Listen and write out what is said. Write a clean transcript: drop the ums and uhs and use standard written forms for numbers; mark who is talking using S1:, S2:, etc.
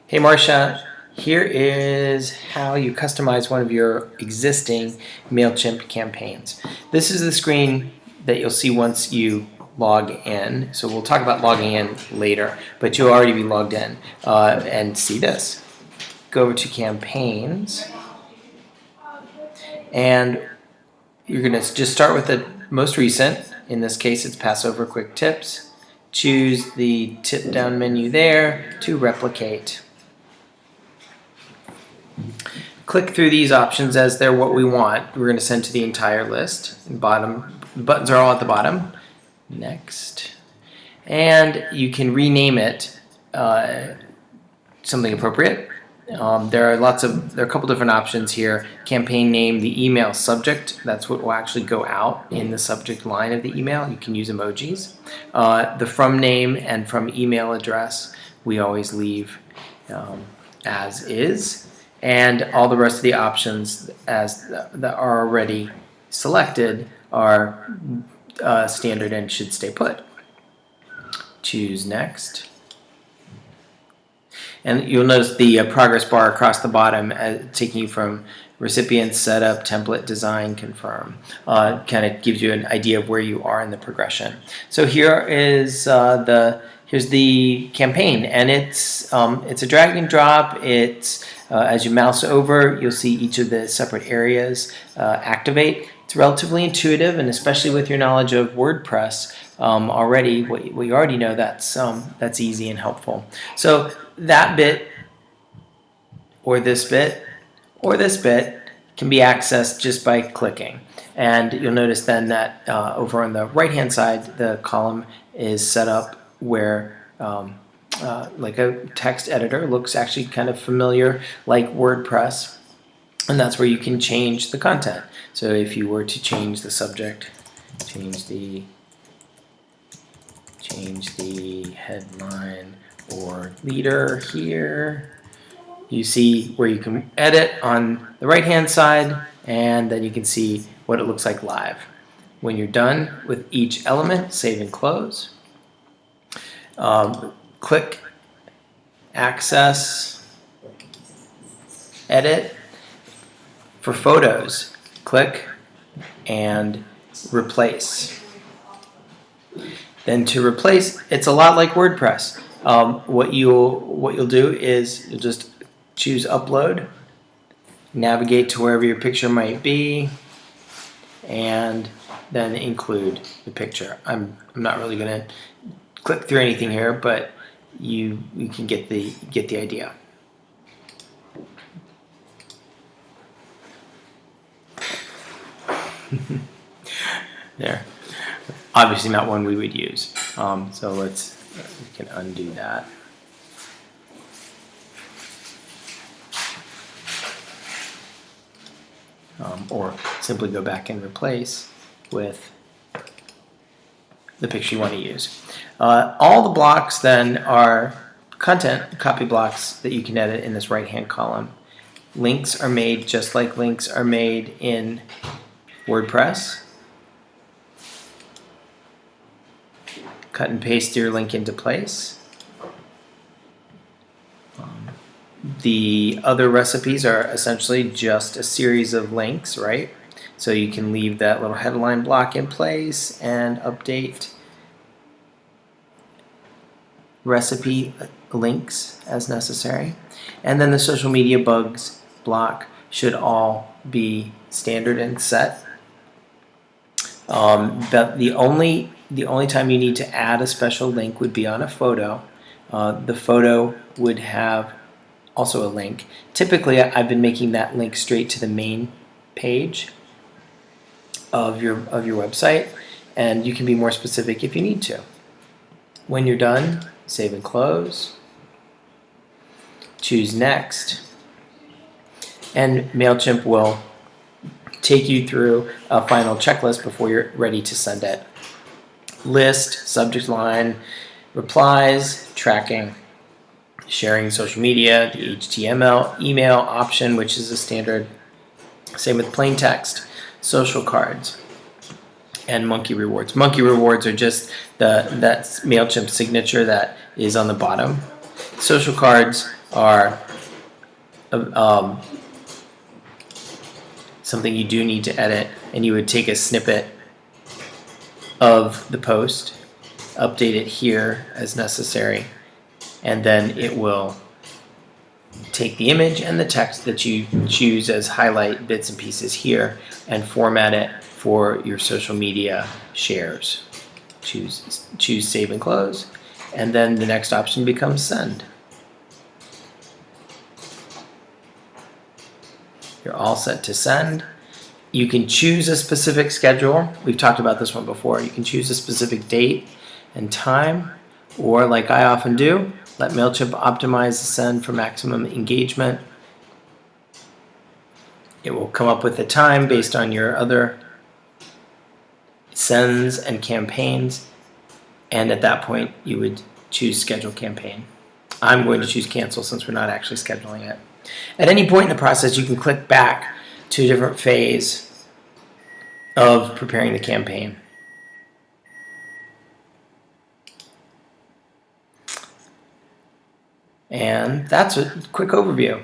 S1: Hey Marcia, here is how you customize one of your existing Mailchimp campaigns. This is the screen that you'll see once you log in. So we'll talk about logging in later, but you'll already be logged in and see this. Go over to campaigns, and you're going to just start with the most recent. In this case, it's Passover Quick Tips. Choose the tip down menu there to replicate. Click through these options as they're what we want. We're going to send to the entire list. The buttons are all at the bottom. Next. And you can rename it something appropriate. There are a couple different options here. Campaign name, the email subject. That's what will actually go out in the subject line of the email. You can use emojis. The from name and from email address, we always leave as is. And all the rest of the options that are already selected are standard and should stay put. Choose next. And you'll notice the progress bar across the bottom taking you from recipient, setup, template, design, confirm. Kind of gives you an idea of where you are in the progression. So here is here's the campaign, and it's a drag and drop. It's as you mouse over, you'll see each of the separate areas activate. It's relatively intuitive, and especially with your knowledge of WordPress already, what you already know, that's easy and helpful. So that bit, or this bit, or this bit can be accessed just by clicking. And you'll notice then that over on the right-hand side, the column is set up where like a text editor looks actually kind of familiar like WordPress, and that's where you can change the content. So if you were to change the subject, change the headline or leader here, you see where you can edit on the right hand side, and then you can see what it looks like live. When you're done with each element, save and close. Click access, edit. For photos, click and replace. Then to replace, it's a lot like WordPress. What you'll do is you'll just choose upload, navigate to wherever your picture might be, and then include the picture. I'm not really going to click through anything here, but you can get the idea. There. Obviously not one we would use. So we can undo that. Or simply go back and replace with the picture you want to use. All the blocks then are content copy blocks that you can edit in this right-hand column. Links are made just like links are made in WordPress. Cut and paste your link into place. The other recipes are essentially just a series of links, right? So you can leave that little headline block in place and update recipe links as necessary. And then the social media bugs block should all be standard and set. But the only time you need to add a special link would be on a photo. The photo would have also a link. Typically, I've been making that link straight to the main page of your website, and you can be more specific if you need to. When you're done, save and close. Choose next, and Mailchimp will take you through a final checklist before you're ready to send it. List, subject line, replies, tracking, sharing social media, the HTML, email option, which is a standard. Same with plain text, social cards, and monkey rewards. Monkey rewards are just that Mailchimp signature that is on the bottom. Social cards are something you do need to edit, and you would take a snippet of the post, update it here as necessary, and then it will take the image and the text that you choose as highlight bits and pieces here and format it for your social media shares. Choose save and close, and then the next option becomes send. You're all set to send. You can choose a specific schedule. We've talked about this one before. You can choose a specific date and time, or like I often do, let Mailchimp optimize the send for maximum engagement. It will come up with a time based on your other sends and campaigns, and at that point you would choose schedule campaign. I'm going to choose cancel since we're not actually scheduling it. At any point in the process, you can click back to a different phase of preparing the campaign. And that's a quick overview.